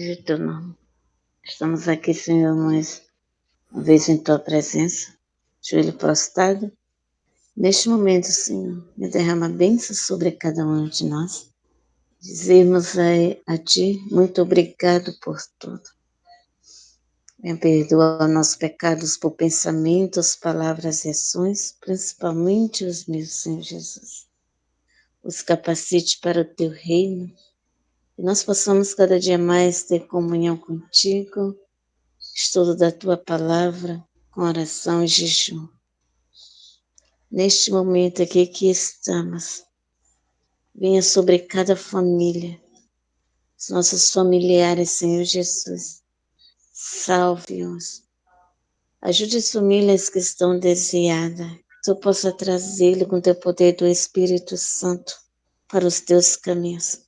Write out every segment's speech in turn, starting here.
glória ao teu nome. Estamos aqui, Senhor, mais uma vez em tua presença, joelho prostrado. Neste momento, Senhor, me derrama bênção sobre cada um de nós. Dizemos a ti, muito obrigado por tudo. Venha perdoar nossos pecados por pensamentos, palavras e ações, principalmente os meus, Senhor Jesus. Os capacite para o teu reino, que nós possamos cada dia mais ter comunhão contigo, estudo da tua palavra, com oração e jejum. Neste momento aqui que estamos, venha sobre cada família, os nossos familiares, Senhor Jesus. Salve-os. Ajude as famílias que estão desviadas, que tu possa trazê-lo com teu poder do Espírito Santo para os teus caminhos.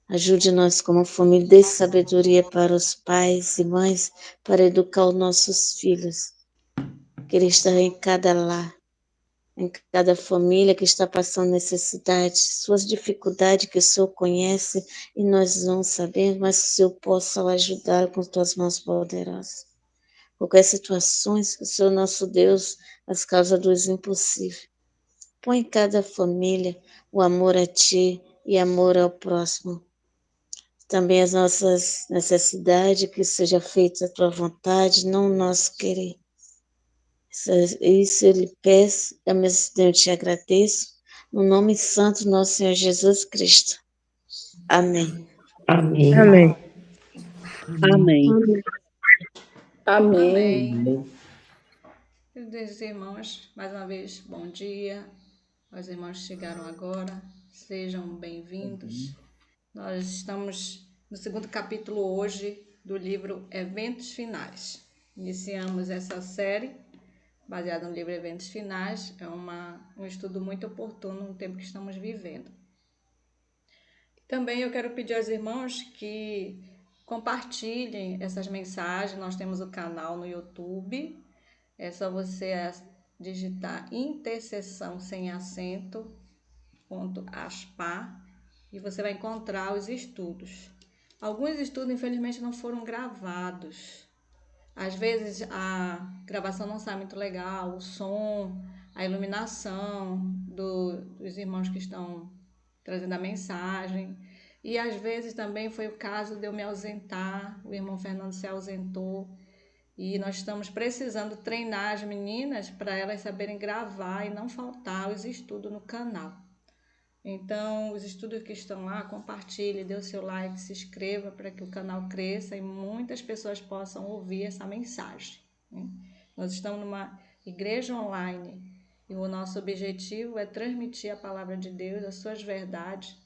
Ajude-nos como família, dê sabedoria para os pais e mães para educar os nossos filhos. Que ele está em cada lar, em cada família que está passando necessidade, suas dificuldades que o Senhor conhece e nós não sabemos, mas que o Senhor possa ajudar com tuas mãos poderosas. Qualquer situações que o Senhor nosso Deus, as causas dos impossíveis. Põe em cada família o amor a Ti e amor ao próximo. Também as nossas necessidades, que seja feita a Tua vontade, não o nosso querer. Isso eu lhe peço, ao mesmo tempo eu te agradeço, no nome santo do nosso Senhor Jesus Cristo. Amém. Amém. Amém. Amém. Amém. Queridos irmãos, mais uma vez, bom dia. Os irmãos chegaram agora, sejam bem-vindos. Nós estamos no segundo capítulo hoje do livro Eventos Finais. Iniciamos essa série baseada no livro Eventos Finais. É um estudo muito oportuno no tempo que estamos vivendo. Também eu quero pedir aos irmãos que compartilhem essas mensagens. Nós temos o canal no YouTube. É só você digitar intercessão sem acento, .aspa, e você vai encontrar os estudos. Alguns estudos, infelizmente, não foram gravados. Às vezes a gravação não sai muito legal, o som, a iluminação dos irmãos que estão trazendo a mensagem. E às vezes também foi o caso de eu me ausentar, o irmão Fernando se ausentou. E nós estamos precisando treinar as meninas para elas saberem gravar e não faltar os estudos no canal. Então, os estudos que estão lá, compartilhe, dê o seu like, se inscreva para que o canal cresça e muitas pessoas possam ouvir essa mensagem. Nós estamos numa igreja online e o nosso objetivo é transmitir a palavra de Deus, as suas verdades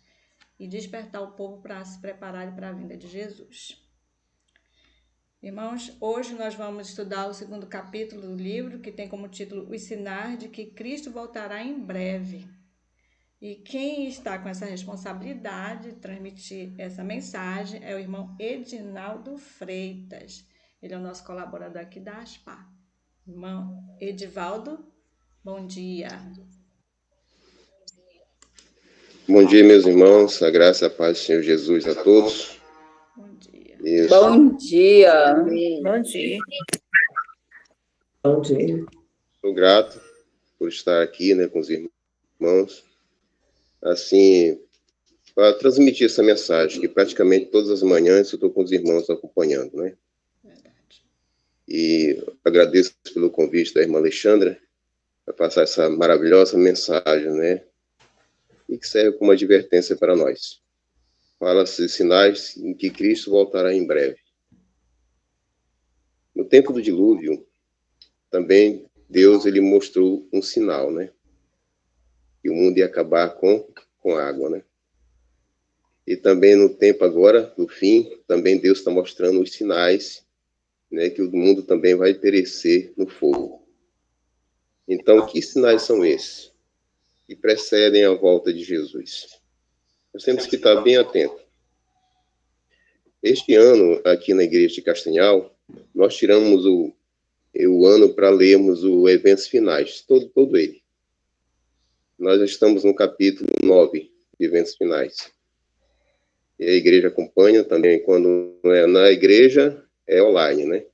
e despertar o povo para se prepararem para a vinda de Jesus. Irmãos, hoje nós vamos estudar o segundo capítulo do livro, que tem como título Os Sinais de que Cristo voltará em breve. E quem está com essa responsabilidade de transmitir essa mensagem é o irmão Edinaldo Freitas. Ele é o nosso colaborador aqui da ASPA. Irmão Edivaldo, bom dia. Bom dia, meus irmãos. A graça e a paz do Senhor Jesus a todos. Bom dia. Isso. Bom dia. Bom dia. Bom dia. Sou grato por estar aqui, com os irmãos, assim, para transmitir essa mensagem, que praticamente todas as manhãs eu estou com os irmãos acompanhando, né? Verdade. E agradeço pelo convite da irmã Alexandra para passar essa maravilhosa mensagem, né? E que serve como advertência para nós. Fala-se sinais em que Cristo voltará em breve. No tempo do dilúvio, também Deus ele mostrou um sinal, né? Que o mundo ia acabar com água, né? E também no tempo agora, no fim, também Deus está mostrando os sinais, né? Que o mundo também vai perecer no fogo. Então, que sinais são esses que precedem a volta de Jesus? Nós temos que estar bem atentos. Este ano, aqui na igreja de Castanhal, nós tiramos o ano para lermos o Eventos Finais, todo ele. Nós estamos no capítulo 9 de Eventos Finais. E a igreja acompanha também, quando é na igreja, é online, né?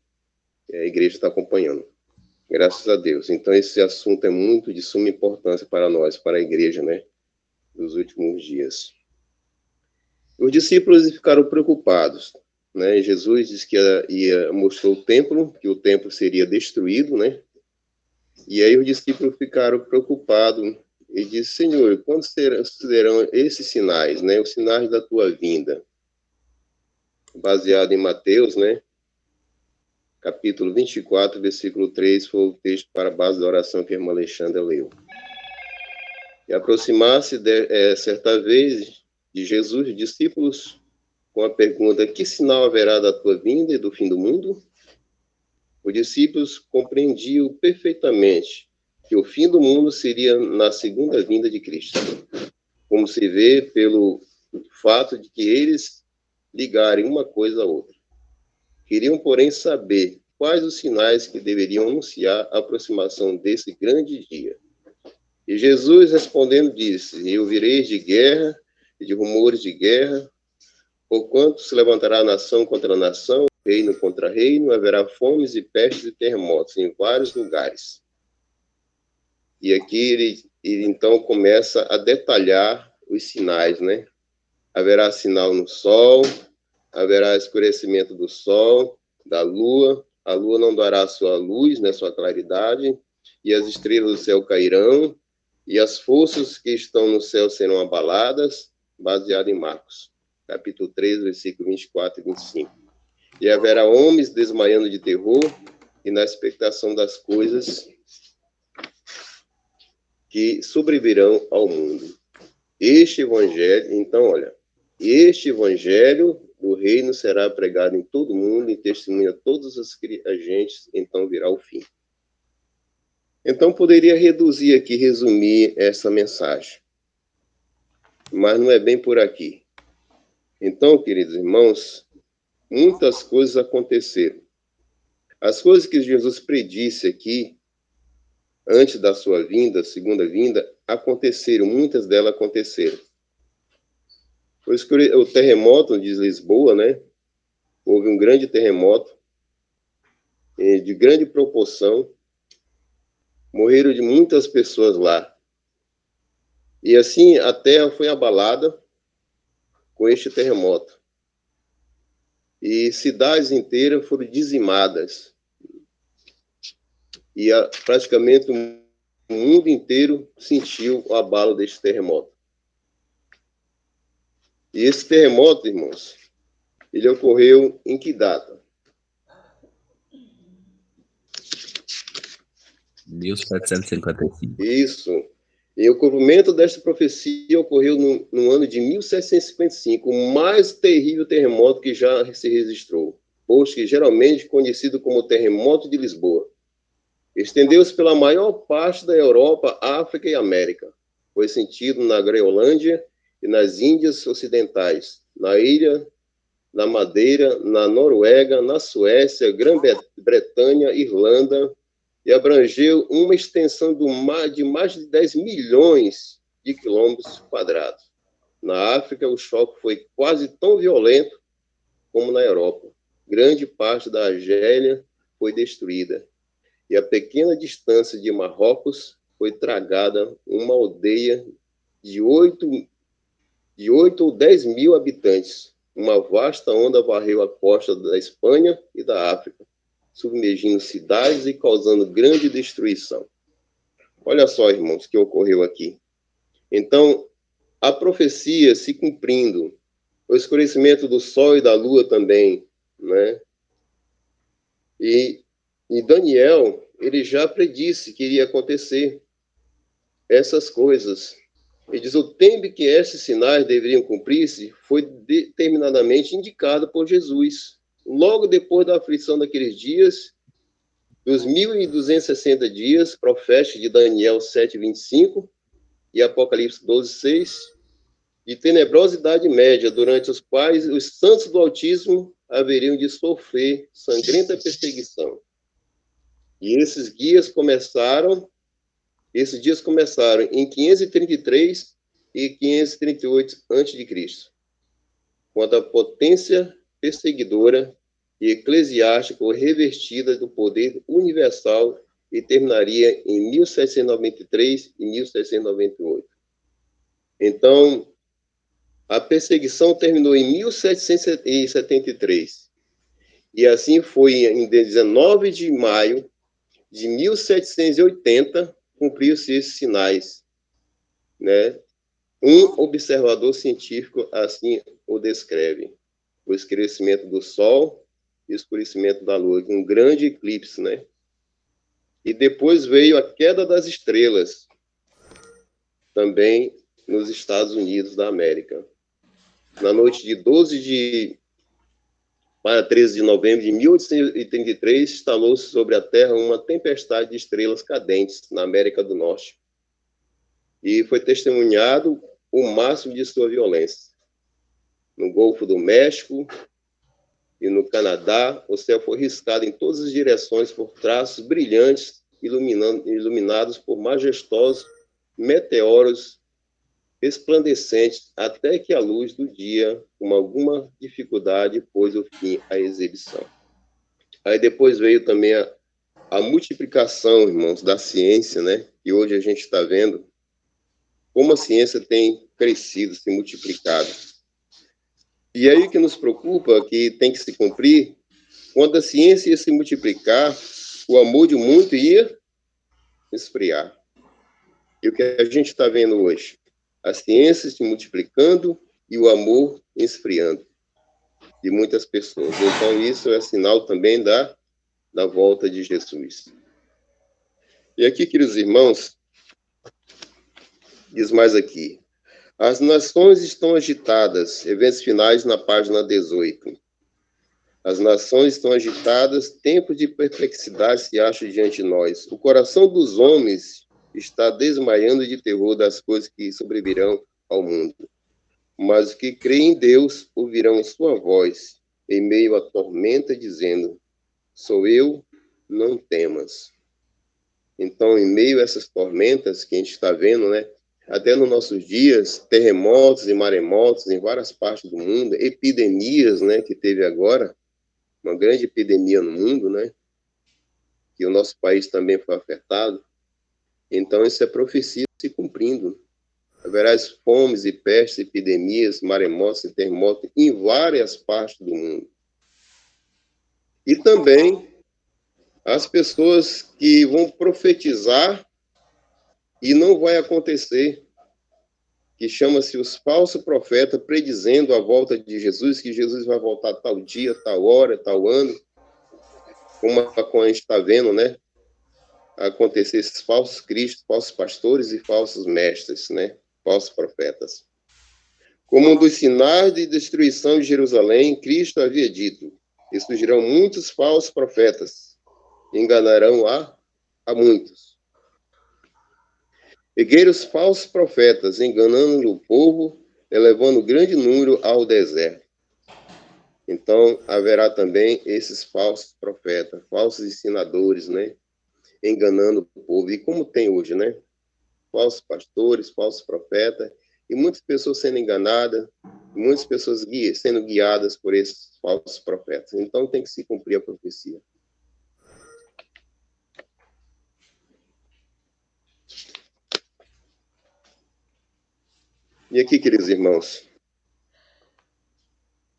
E a igreja está acompanhando. Graças a Deus. Então, esse assunto é muito de suma importância para nós, para a igreja, né? Dos últimos dias. Os discípulos ficaram preocupados, né? Jesus disse que mostrou o templo, que o templo seria destruído, né? E aí os discípulos ficaram preocupados e disse: Senhor, quando serão esses sinais, né? Os sinais da tua vinda. Baseado em Mateus, né? Capítulo 24, versículo 3, foi o texto para a base da oração que a irmã Alexandra leu. E aproximar-se certa vez de Jesus, os discípulos, com a pergunta: que sinal haverá da tua vinda e do fim do mundo? Os discípulos compreendiam perfeitamente que o fim do mundo seria na segunda vinda de Cristo, como se vê pelo fato de que eles ligarem uma coisa a outra. Queriam, porém, saber quais os sinais que deveriam anunciar a aproximação desse grande dia. E Jesus, respondendo, disse: e ouvireis de guerra e de rumores de guerra, porquanto se levantará nação contra nação, reino contra reino, haverá fomes e pestes e terremotos em vários lugares. E aqui ele então começa a detalhar os sinais, né? Haverá sinal no sol, haverá escurecimento do sol, da lua, a lua não dará sua luz, né, sua claridade, e as estrelas do céu cairão, e as forças que estão no céu serão abaladas, baseado em Marcos, capítulo 3, versículo 24 e 25. E haverá homens desmaiando de terror e na expectação das coisas que sobrevirão ao mundo. Este evangelho, então, olha, este evangelho do reino será pregado em todo o mundo e testemunha a todas as agentes, então virá o fim. Então, poderia reduzir aqui, resumir essa mensagem. Mas não é bem por aqui. Então, queridos irmãos, muitas coisas aconteceram. As coisas que Jesus predisse aqui, antes da sua vinda, segunda vinda, aconteceram, muitas delas aconteceram. O terremoto de Lisboa, né? Houve um grande terremoto, de grande proporção, morreram de muitas pessoas lá. E assim, a terra foi abalada com este terremoto. E cidades inteiras foram dizimadas. E praticamente o mundo inteiro sentiu o abalo deste terremoto. E esse terremoto, irmãos, ele ocorreu em que data? 1755. Isso. E o cumprimento desta profecia ocorreu no ano de 1755, o mais terrível terremoto que já se registrou, posto que geralmente conhecido como terremoto de Lisboa. Estendeu-se pela maior parte da Europa, África e América. Foi sentido na Groenlândia e nas Índias Ocidentais, na ilha, na Madeira, na Noruega, na Suécia, Grã-Bretanha, Irlanda, e abrangeu uma extensão de mais de 10 milhões de quilômetros quadrados. Na África, o choque foi quase tão violento como na Europa. Grande parte da Argélia foi destruída. E a pequena distância de Marrocos foi tragada uma aldeia de 8 ou 10 mil habitantes. Uma vasta onda varreu a costa da Espanha e da África, submergindo cidades e causando grande destruição. Olha só, irmãos, o que ocorreu aqui. Então, a profecia se cumprindo, o escurecimento do sol e da lua também, né? E Daniel, ele já predisse que iria acontecer essas coisas. Ele diz: o tempo que esses sinais deveriam cumprir-se foi determinadamente indicado por Jesus. Logo depois da aflição daqueles dias, dos 1260 dias, profético de Daniel 7:25 e Apocalipse 12:6, de tenebrosa idade média, durante os quais os santos do Altíssimo haveriam de sofrer sangrenta perseguição. E esses dias começaram em 533 e 538 a.C., quando a potência perseguidora e eclesiástica revestida do poder universal e terminaria em 1793 e 1798. Então, a perseguição terminou em 1773. E assim foi em 19 de maio de 1780, cumpriu-se esses sinais, né? Um observador científico assim o descreve: o escurecimento do Sol e o escurecimento da Lua, um grande eclipse, né? E depois veio a queda das estrelas, também nos Estados Unidos da América. Na noite de 12 para 13 de novembro de 1833, instalou-se sobre a Terra uma tempestade de estrelas cadentes na América do Norte. E foi testemunhado o máximo de sua violência. No Golfo do México e no Canadá, o céu foi riscado em todas as direções por traços brilhantes, iluminados por majestosos meteoros resplandecentes, até que a luz do dia, com alguma dificuldade, pôs o fim à exibição. Aí depois veio também a multiplicação, irmãos, da ciência, né? E hoje a gente está vendo como a ciência tem crescido, se multiplicado. E aí o que nos preocupa, que tem que se cumprir, quando a ciência ia se multiplicar, o amor de muito ia esfriar. E o que a gente está vendo hoje? A ciência se multiplicando e o amor esfriando de muitas pessoas. Então, isso é sinal também da volta de Jesus. E aqui, queridos irmãos, diz mais aqui: as nações estão agitadas, eventos finais na página 18. As nações estão agitadas, tempos de perplexidade se acham diante de nós. O coração dos homens está desmaiando de terror das coisas que sobrevirão ao mundo. Mas os que creem em Deus ouvirão sua voz em meio à tormenta, dizendo: sou eu, não temas. Então, em meio a essas tormentas que a gente está vendo, né? Até nos nossos dias, terremotos e maremotos em várias partes do mundo, epidemias, né? Que teve agora, uma grande epidemia no mundo, né? Que o nosso país também foi afetado. Então, isso é profecia se cumprindo. Haverá fomes e pestes, epidemias, maremotos e terremotos em várias partes do mundo. E também as pessoas que vão profetizar e não vai acontecer, que chama-se os falsos profetas, predizendo a volta de Jesus, que Jesus vai voltar tal dia, tal hora, tal ano, como a gente está vendo, né? Acontecer esses falsos cristos, falsos pastores e falsos mestres, né? Falsos profetas. Como um dos sinais de destruição de Jerusalém, Cristo havia dito: e surgirão muitos falsos profetas, enganarão a muitos. Ergueram os falsos profetas, enganando o povo, elevando grande número ao deserto. Então, haverá também esses falsos profetas, falsos ensinadores, né? Enganando o povo. E como tem hoje, né? Falsos pastores, falsos profetas, e muitas pessoas sendo enganadas, muitas pessoas sendo guiadas por esses falsos profetas. Então, tem que se cumprir a profecia. E aqui, queridos irmãos,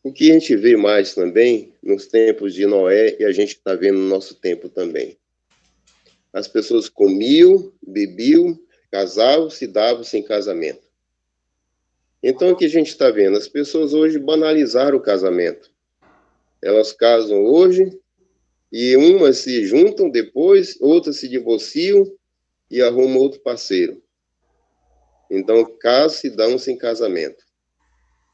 o que a gente vê mais também nos tempos de Noé, e a gente está vendo no nosso tempo também. As pessoas comiam, bebiam, casavam, se davam sem casamento. Então, o que a gente está vendo? As pessoas hoje banalizaram o casamento. Elas casam hoje, e umas se juntam depois, outras se divorciam e arrumam outro parceiro. Então, casam, se dão sem casamento.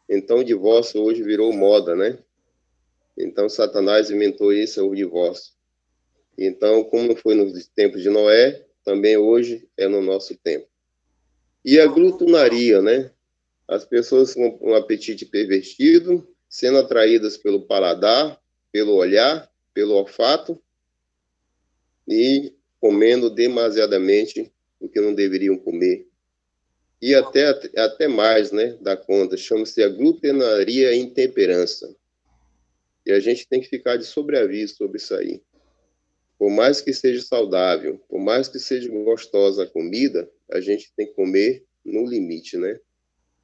Então, o divórcio hoje virou moda, né? Então, Satanás inventou isso, o divórcio. Então, como foi nos tempos de Noé, também hoje é no nosso tempo. E a glutonaria, né? As pessoas com um apetite pervertido, sendo atraídas pelo paladar, pelo olhar, pelo olfato, e comendo demasiadamente o que não deveriam comer. e até mais, né, da conta. Chama-se a glutenaria e intemperança. E a gente tem que ficar de sobreaviso sobre isso aí. Por mais que seja saudável, por mais que seja gostosa a comida, a gente tem que comer no limite, né?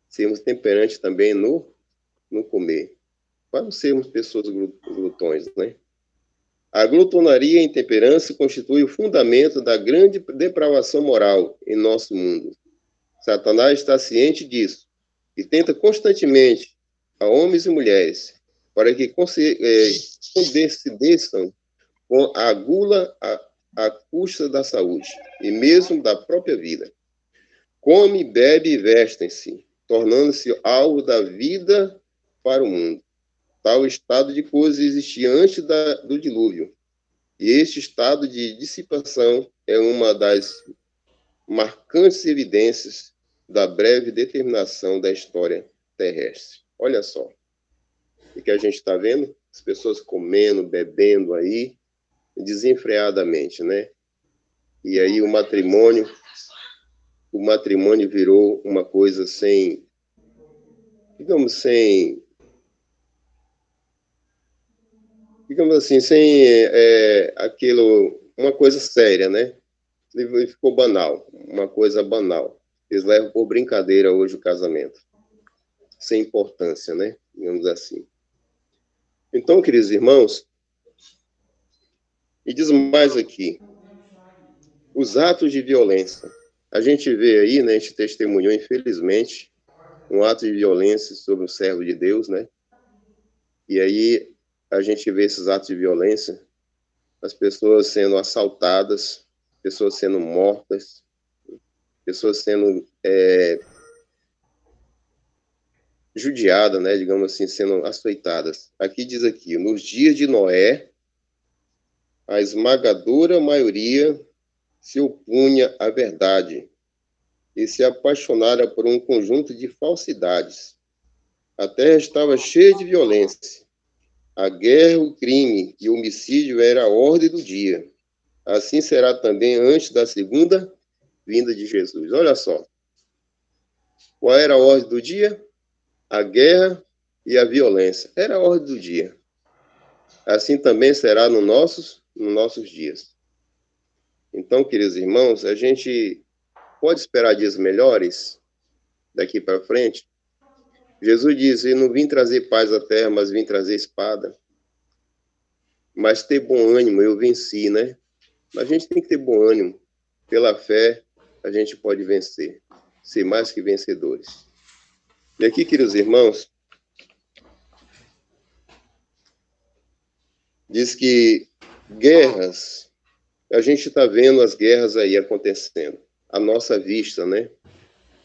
Sermos temperantes também no comer. Para não sermos pessoas glutões, né? A glutonaria e a intemperança constituem o fundamento da grande depravação moral em nosso mundo. Satanás está ciente disso e tenta constantemente a homens e mulheres para que condesçam com a gula à custa da saúde e mesmo da própria vida. Come, bebe e vestem-se, tornando-se alvo da vida para o mundo. Tal estado de coisas existia antes do dilúvio. E este estado de dissipação é uma das marcantes evidências da breve determinação da história terrestre. Olha só o que a gente está vendo, as pessoas comendo, bebendo aí, desenfreadamente, né? E aí o matrimônio virou uma coisa sem, digamos assim, sem aquilo, uma coisa séria, né? E ficou banal, uma coisa banal. Eles levam por brincadeira hoje o casamento, sem importância, né? Digamos assim. Então, queridos irmãos, e diz mais aqui, os atos de violência. A gente vê aí, né, a gente testemunhou, infelizmente, um ato de violência sobre um servo de Deus, né? E aí a gente vê esses atos de violência, as pessoas sendo assaltadas, pessoas sendo mortas, pessoas sendo judiadas, né, digamos assim, sendo açoitadas. Aqui diz aqui, nos dias de Noé, a esmagadora maioria se opunha à verdade e se apaixonara por um conjunto de falsidades. A terra estava cheia de violência. A guerra, o crime e o homicídio era a ordem do dia. Assim será também antes da segunda vinda de Jesus. Olha só. Qual era a ordem do dia? A guerra e a violência. Era a ordem do dia. Assim também será nos nossos dias. Então, queridos irmãos, a gente pode esperar dias melhores daqui para frente? Jesus disse, eu não vim trazer paz à terra, mas vim trazer espada. Mas ter bom ânimo, eu venci, né? Mas a gente tem que ter bom ânimo. Pela fé, a gente pode vencer. Ser mais que vencedores. E aqui, queridos irmãos, diz que guerras, a gente está vendo as guerras aí acontecendo. À nossa vista, né?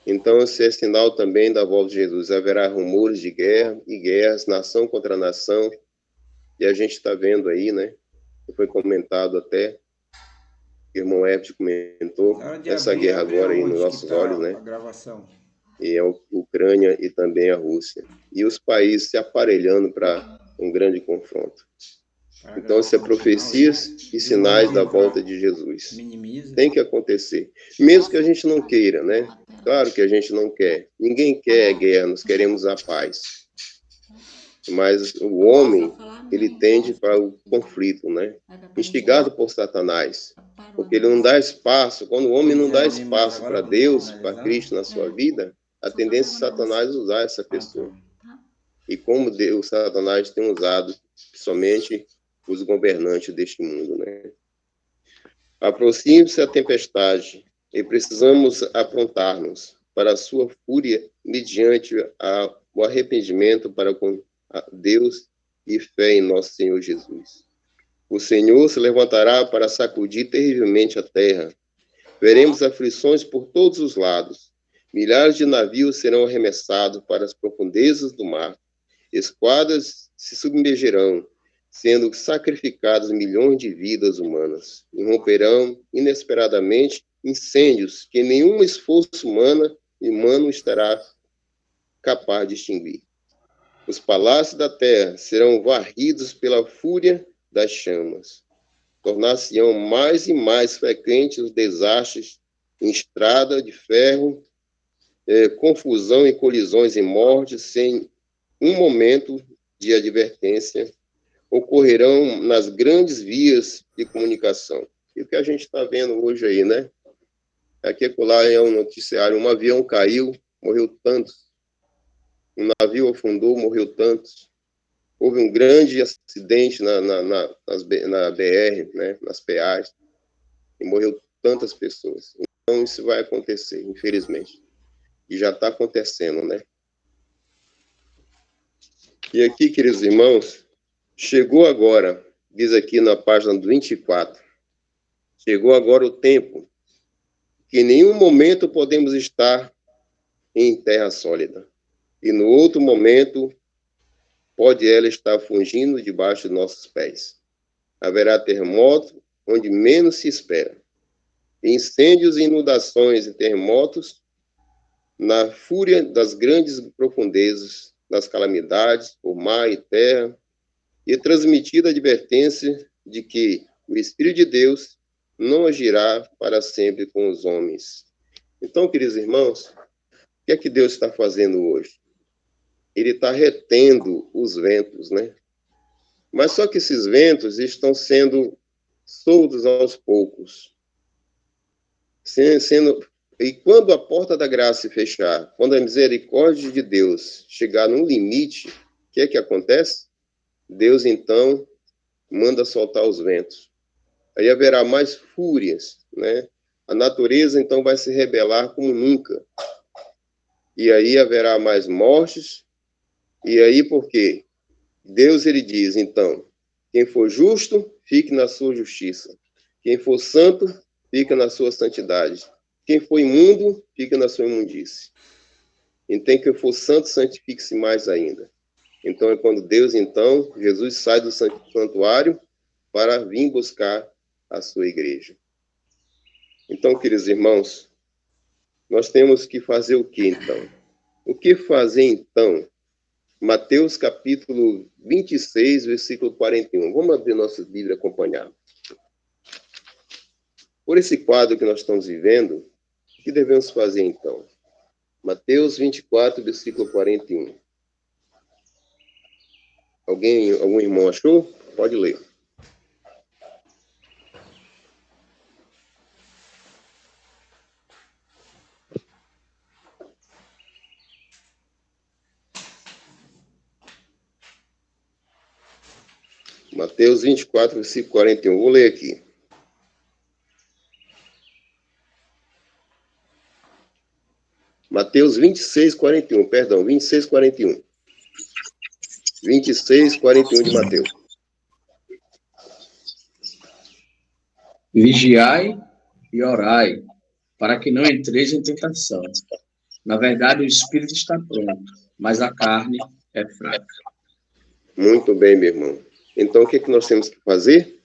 Então, esse é sinal também da volta de Jesus. Haverá rumores de guerra e guerras, nação contra nação. E a gente está vendo aí, né? Foi comentado até, o irmão Herbert comentou, essa guerra agora aí nos nossos olhos, né? E é a Ucrânia e também a Rússia. E os países se aparelhando para um grande confronto. Então, isso é profecias e sinais da volta de Jesus. Tem que acontecer. Mesmo que a gente não queira, né? Claro que a gente não quer. Ninguém quer guerra, nós queremos a paz. Mas o homem, ele tende para o conflito, né? Instigado por Satanás. Porque ele não dá espaço. Quando o homem não dá espaço para Deus, para Cristo na sua vida, a tendência de Satanás é usar essa pessoa. E como Deus, Satanás tem usado somente os governantes deste mundo, né? Aproxime-se a tempestade e precisamos aprontar-nos para a sua fúria mediante o arrependimento para com Deus e fé em nosso Senhor Jesus. O Senhor se levantará para sacudir terrivelmente a terra. Veremos aflições por todos os lados. Milhares de navios serão arremessados para as profundezas do mar. Esquadras se submergerão, sendo sacrificadas milhões de vidas humanas. Irromperão inesperadamente incêndios que nenhum esforço humano estará capaz de extinguir. Os palácios da terra serão varridos pela fúria das chamas. Tornar-se-ão mais e mais frequentes os desastres em estrada de ferro confusão e colisões e mortes, sem um momento de advertência, ocorrerão nas grandes vias de comunicação. E o que a gente está vendo hoje aí, né? Aqui lá é um noticiário, um avião caiu, morreu tantos. Um navio afundou, morreu tantos. Houve um grande acidente na BR, né, nas PAs, e morreu tantas pessoas. Então, isso vai acontecer, infelizmente. E já está acontecendo, né? E aqui, queridos irmãos, chegou agora, diz aqui na página 24, chegou agora o tempo que em nenhum momento podemos estar em terra sólida. E no outro momento, pode ela estar fungindo debaixo de nossos pés. Haverá terremoto onde menos se espera. Incêndios, inundações e terremotos na fúria das grandes profundezas, das calamidades por mar e terra, e transmitida a advertência de que o Espírito de Deus não agirá para sempre com os homens. Então, queridos irmãos, o que é que Deus está fazendo hoje? Ele está retendo os ventos, né? Mas só que esses ventos estão sendo soltos aos poucos. E quando a porta da graça se fechar, quando a misericórdia de Deus chegar num limite, o que é que acontece? Deus, então, manda soltar os ventos. Aí haverá mais fúrias, né? A natureza, então, vai se rebelar como nunca. E aí haverá mais mortes. E aí, por quê? Deus, ele diz, então, quem for justo, fique na sua justiça. Quem for santo, fica na sua santidade. Quem for imundo, fica na sua imundície. Então, quem for santo, santifique-se mais ainda. Então, é quando Deus, então, Jesus sai do santuário para vir buscar a sua igreja. Então, queridos irmãos, nós temos que fazer o que, então? O que fazer, então? Mateus, capítulo 26, versículo 41. Vamos abrir nossa Bíblia e acompanhar. Por esse quadro que nós estamos vivendo, o que devemos fazer, então? Mateus 24, versículo 41. Algum irmão achou? Pode ler. Mateus 24, versículo 41. Vou ler aqui. Mateus 26, 41. Perdão, 26, 41. 26, 41 de Mateus. Vigiai e orai, para que não entreis em tentação. Na verdade, o espírito está pronto, mas a carne é fraca. Muito bem, meu irmão. Então, o que nós temos que fazer?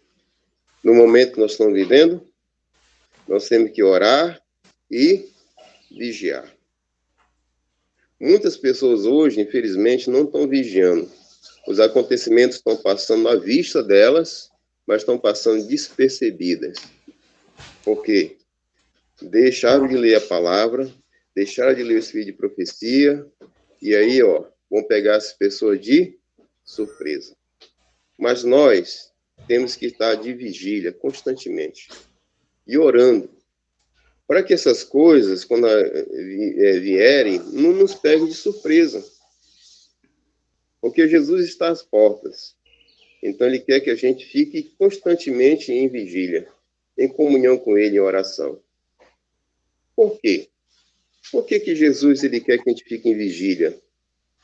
No momento que nós estamos vivendo, nós temos que orar e vigiar. Muitas pessoas hoje, infelizmente, não estão vigiando. Os acontecimentos estão passando à vista delas, mas estão passando despercebidas. Por quê? Deixaram de ler a palavra, deixaram de ler o espírito de profecia, e aí, vão pegar as pessoas de surpresa. Mas nós temos que estar de vigília constantemente e orando, para que essas coisas, quando vierem, não nos peguem de surpresa. Porque Jesus está às portas. Então, ele quer que a gente fique constantemente em vigília, em comunhão com ele, em oração. Por quê? Por que Jesus ele quer que a gente fique em vigília?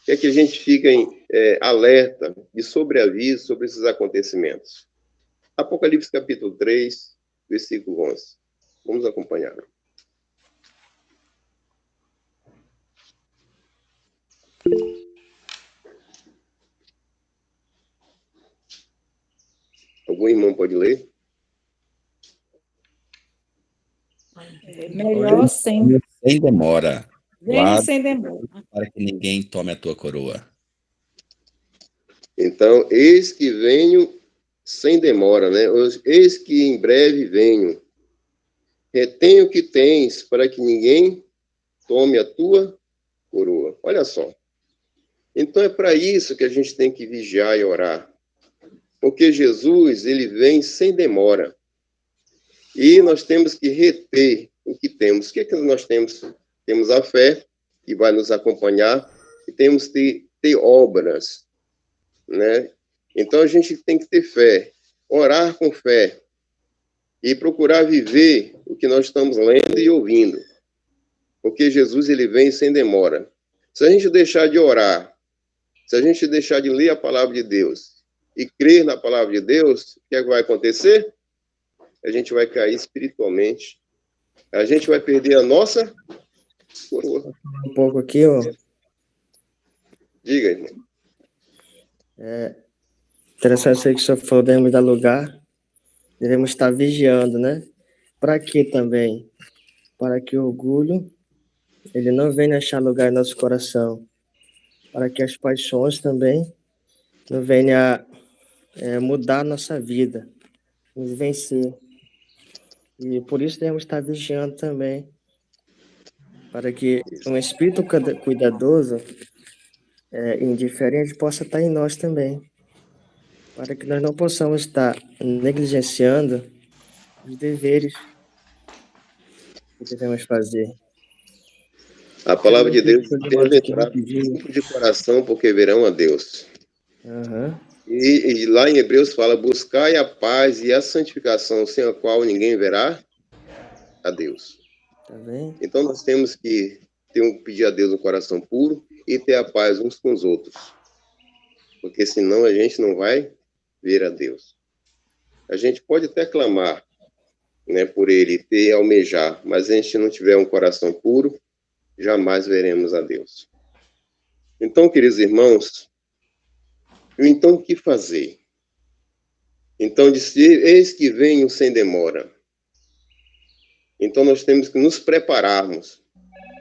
Quer que a gente fique alerta e sobreaviso sobre esses acontecimentos. Apocalipse capítulo 3, versículo 11. Vamos acompanhar. Algum irmão pode ler? Melhor sem demora. Venha Guarda sem demora. para que ninguém tome a tua coroa. Então, eis que venho sem demora, né? Eis que em breve venho. Retém o que tens para que ninguém tome a tua coroa. Olha só. Então é para isso que a gente tem que vigiar e orar. Porque Jesus, ele vem sem demora. E nós temos que reter o que temos. O que é que nós temos? Temos a fé, que vai nos acompanhar, e temos que ter obras, né? Então a gente tem que ter fé, orar com fé, e procurar viver o que nós estamos lendo e ouvindo. Porque Jesus, ele vem sem demora. Se a gente deixar de orar, se a gente deixar de ler a palavra de Deus e crer na palavra de Deus, o que é que vai acontecer? A gente vai cair espiritualmente. A gente vai perder a nossa coroa. Um pouco aqui, ó. Diga, irmão. Interessante isso que o senhor falou, devemos dar lugar, devemos estar vigiando, né? Para quê também? Para que o orgulho, ele não venha achar lugar em nosso coração. Para que as paixões também não venham mudar nossa vida, nos vencer. E por isso devemos estar vigiando também, para que um espírito cuidadoso, indiferente, possa estar em nós também, para que nós não possamos estar negligenciando os deveres que devemos fazer. A palavra de Deus bem-aventurado de coração, porque verão a Deus. Uhum. E lá em Hebreus fala, buscai a paz e a santificação, sem a qual ninguém verá a Deus. Tá bem? Então nós temos que pedir a Deus um coração puro e ter a paz uns com os outros. Porque senão a gente não vai ver a Deus. A gente pode até clamar, né, por Ele, ter almejar, mas se a gente não tiver um coração puro, jamais veremos a Deus. Então, queridos irmãos, então o que fazer? Então, disse, eis que venho sem demora. Então, nós temos que nos prepararmos,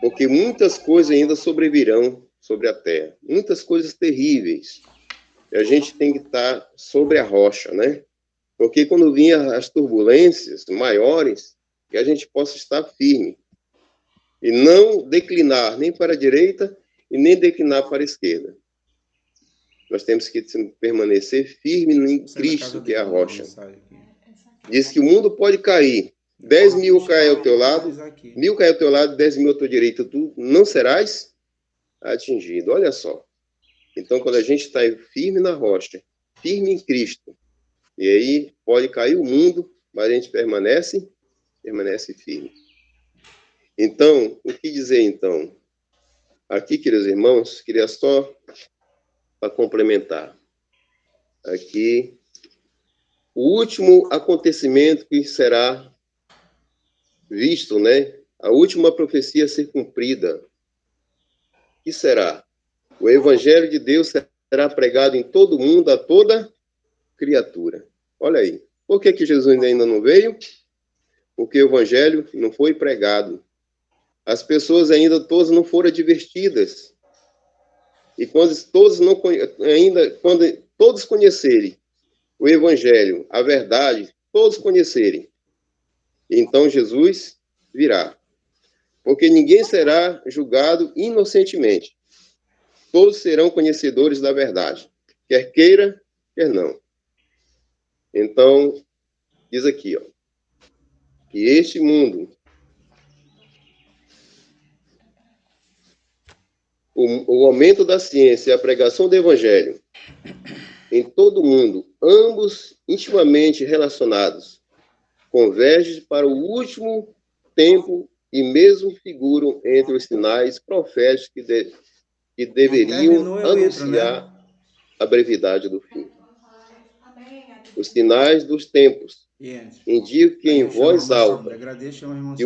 porque muitas coisas ainda sobrevirão sobre a terra, muitas coisas terríveis. E a gente tem que estar sobre a rocha, né? Porque quando vinham as turbulências maiores, que a gente possa estar firme e não declinar nem para a direita e nem declinar para a esquerda. Nós temos que permanecer firme em Cristo, que é a rocha. Diz que o mundo pode cair. 10 mil caem ao teu lado, 1000 caem ao teu lado, 10 mil à tua direita. Tu não serás atingido. Olha só. Então, quando a gente está firme na rocha, firme em Cristo, e aí pode cair o mundo, mas a gente permanece firme. Então, o que dizer então? Aqui, queridos irmãos, queria só para complementar. Aqui, o último acontecimento que será visto, né? A última profecia a ser cumprida. O que será? O evangelho de Deus será pregado em todo o mundo, a toda criatura. Olha aí. Por que Jesus ainda não veio? Porque o evangelho não foi pregado. As pessoas ainda todas não foram advertidas. E quando todos conhecerem o evangelho, a verdade, todos conhecerem, então Jesus virá. Porque ninguém será julgado inocentemente. Todos serão conhecedores da verdade, quer queira, quer não. Então, diz aqui, ó, que este mundo, o aumento da ciência e a pregação do evangelho em todo o mundo, ambos intimamente relacionados, convergem para o último tempo e mesmo figuram entre os sinais proféticos que deveriam anunciar a brevidade do fim. Os sinais dos tempos indicam que em voz alta que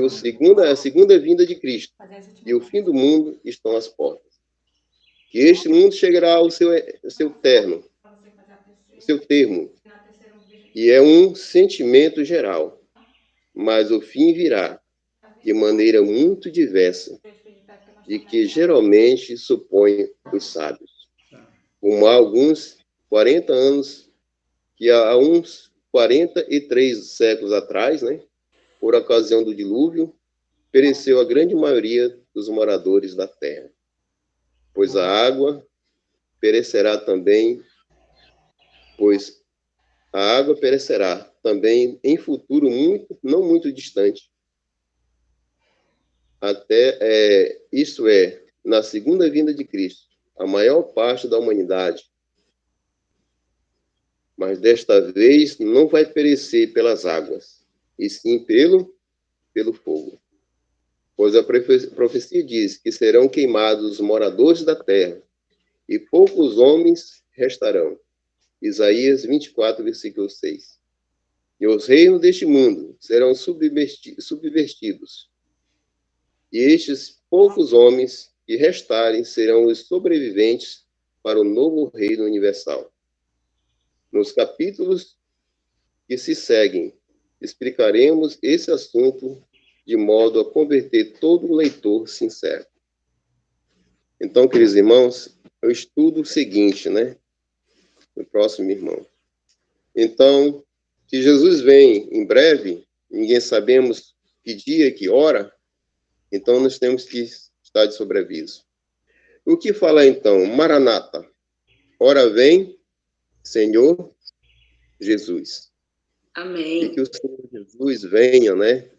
a segunda vinda de Cristo e o fim do mundo estão às portas. Que este mundo chegará ao seu termo, e é um sentimento geral, mas o fim virá de maneira muito diversa, de que geralmente supõem os sábios. Como há alguns 40 anos, que há uns 43 séculos atrás, né, por ocasião do dilúvio, pereceu a grande maioria dos moradores da terra. Pois a água perecerá também, em futuro não muito distante. Isto é, na segunda vinda de Cristo, a maior parte da humanidade, mas desta vez não vai perecer pelas águas, e sim pelo fogo. Pois a profecia diz que serão queimados os moradores da terra, e poucos homens restarão. Isaías 24, versículo 6. E os reinos deste mundo serão subvertidos, e estes poucos homens que restarem serão os sobreviventes para o novo reino universal. Nos capítulos que se seguem, explicaremos esse assunto de modo a converter todo leitor sincero. Então, queridos irmãos, eu estudo o seguinte, né? O próximo irmão. Então, se Jesus vem em breve, ninguém sabemos que dia, que hora, então nós temos que estar de sobreaviso. O que fala então? Maranata. Ora vem, Senhor Jesus. Amém. E que o Senhor Jesus venha, né?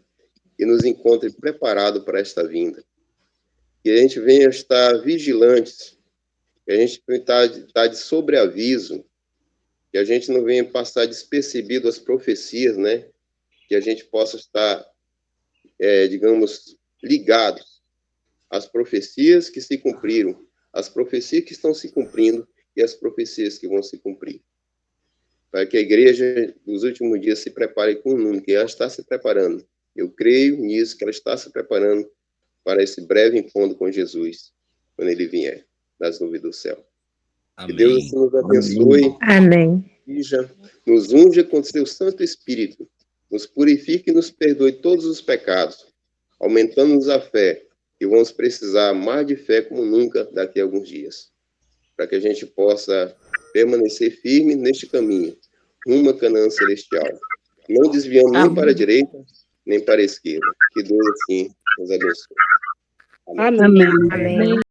E nos encontre preparado para esta vinda. Que a gente venha estar vigilantes, que a gente está de sobreaviso, que a gente não venha passar despercebido as profecias, né? Que a gente possa estar, digamos, ligados às profecias que se cumpriram, às profecias que estão se cumprindo e às profecias que vão se cumprir. Para que a igreja nos últimos dias se prepare com o número, que ela está se preparando. Eu creio nisso, que ela está se preparando para esse breve encontro com Jesus, quando ele vier das nuvens do céu. Amém. Que Deus assim nos abençoe. Amém. Nos unja com seu Santo Espírito, nos purifique e nos perdoe todos os pecados, aumentando-nos a fé, que vamos precisar mais de fé como nunca daqui a alguns dias, para que a gente possa permanecer firme neste caminho, rumo à Canaã celestial, não desviando nem para a direita, nem para a esquerda. Que Deus assim nos abençoe. Amém. Amém.